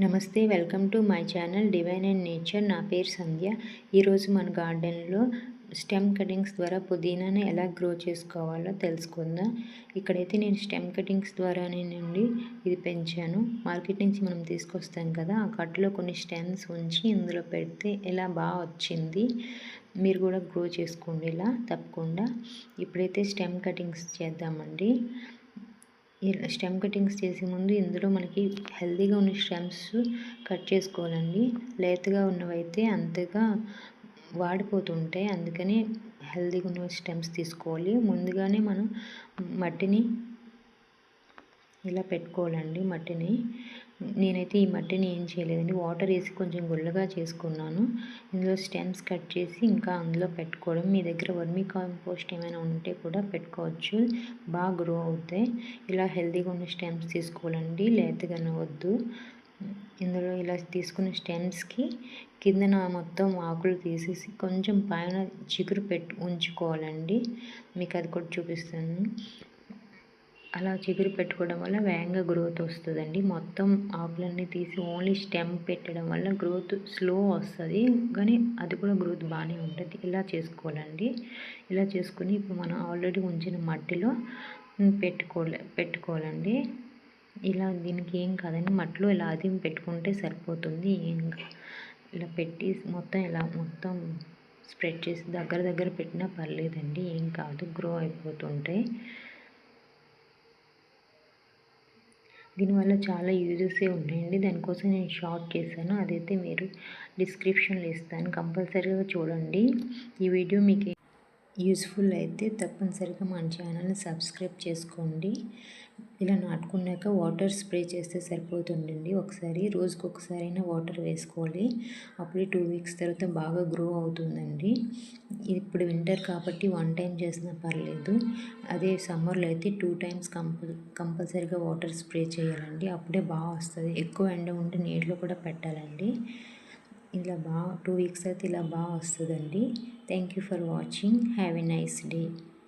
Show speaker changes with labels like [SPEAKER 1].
[SPEAKER 1] నమస్తే, welcome to my channel divine and nature. నా పేరు సంధ్య. ఈరోజు మన గార్డెన్లో స్టెమ్ కటింగ్స్ ద్వారా పుదీనాని ఎలా గ్రో చేసుకోవాలో తెలుసుకుందాం. ఇక్కడైతే నేను స్టెమ్ కటింగ్స్ ద్వారానేనండి ఇది పెంచాను. మార్కెట్ నుంచి మనం తీసుకొస్తాం కదా, ఆ కట్టులో కొన్ని స్టెమ్స్ ఉంచి ఇందులో పెడితే ఇలా బాగా వచ్చింది. మీరు కూడా గ్రో చేసుకోండి ఇలా తప్పకుండా. ఇప్పుడైతే స్టెమ్ కటింగ్స్ చేద్దామండి. ఈ స్టెమ్ కటింగ్స్ చేసే ముందు ఇందులో మనకి హెల్తీగా ఉన్న స్టెమ్స్ కట్ చేసుకోవాలండి. లేతగా ఉన్నవైతే అంతగా వాడిపోతుంటాయి, అందుకని హెల్తీగా ఉన్న స్టెమ్స్ తీసుకోవాలి. ముందుగానే మనం మట్టిని ఇలా పెట్టుకోవాలండి. నేనైతే ఈ మట్టిని ఏం చేయలేదండి, వాటర్ వేసి కొంచెం గుల్లగా చేసుకున్నాను. ఇందులో స్టెమ్స్ కట్ చేసి ఇంకా అందులో పెట్టుకోవడం. మీ దగ్గర వర్మీ కాంపోస్ట్ ఏమైనా ఉంటే కూడా పెట్టుకోవచ్చు, బాగా గ్రో అవుతాయి. ఇలా హెల్తీగా ఉన్న స్టెమ్స్ తీసుకోవాలండి, లేతగా వద్దు. ఇందులో ఇలా తీసుకున్న స్టెమ్స్కి కిందన మొత్తం ఆకులు తీసేసి కొంచెం పైన చిగురు ఉంచుకోవాలండి. మీకు అది కూడా చూపిస్తాను. అలా చిగురు పెట్టుకోవడం వల్ల వేగంగా గ్రోత్ వస్తుందండి. మొత్తం ఆకులన్నీ తీసి ఓన్లీ స్టెమ్ పెట్టడం వల్ల గ్రోత్ స్లో వస్తుంది, కానీ అది కూడా గ్రోత్ బాగానే ఉంటుంది. ఇలా చేసుకోవాలండి. ఇలా చేసుకుని ఇప్పుడు మనం ఆల్రెడీ ఉంచిన మట్టిలో పెట్టుకోవాలండి. ఇలా దీనికి ఏం కాదండి, మట్టిలో ఇలా అదిమి పెట్టుకుంటే సరిపోతుంది. ఇలా పెట్టి మొత్తం స్ప్రెడ్ చేసి దగ్గర పెట్టినా పర్లేదండి, ఏం కాదు, గ్రో అయిపోతుంటాయి. దీనివల్ల చాలా యూజెసే ఉన్నాయండి. దానికోసం నేను షార్ట్ చేశాను, అదైతే మీరు డిస్క్రిప్షన్లో ఇస్తాను, కంపల్సరీగా చూడండి. ఈ వీడియో మీకు యూస్ఫుల్ అయితే తప్పనిసరిగా మన ఛానల్ని సబ్స్క్రైబ్ చేసుకోండి. ఇలా నాటుకున్నాక వాటర్ స్ప్రే చేస్తే సరిపోతుందండి. రోజుకి ఒకసారి అయినా వాటర్ వేసుకోవాలి. అప్పుడే 2 వీక్స్ తర్వాత బాగా గ్రో అవుతుందండి. ఇప్పుడు వింటర్ కాబట్టి 1 టైం చేసినా పర్లేదు. అదే సమ్మర్లో అయితే 2 టైమ్స్ కంపల్సరీగా వాటర్ స్ప్రే చేయాలండి, అప్పుడే బాగా వస్తుంది. ఎక్కువ ఎండ ఉంటే నీటిలో కూడా పెట్టాలండి. ఇలా బాగా 2 వీక్స్ అయితే ఇలా బాగా వస్తుందండి. Thank you for watching. Have a nice day.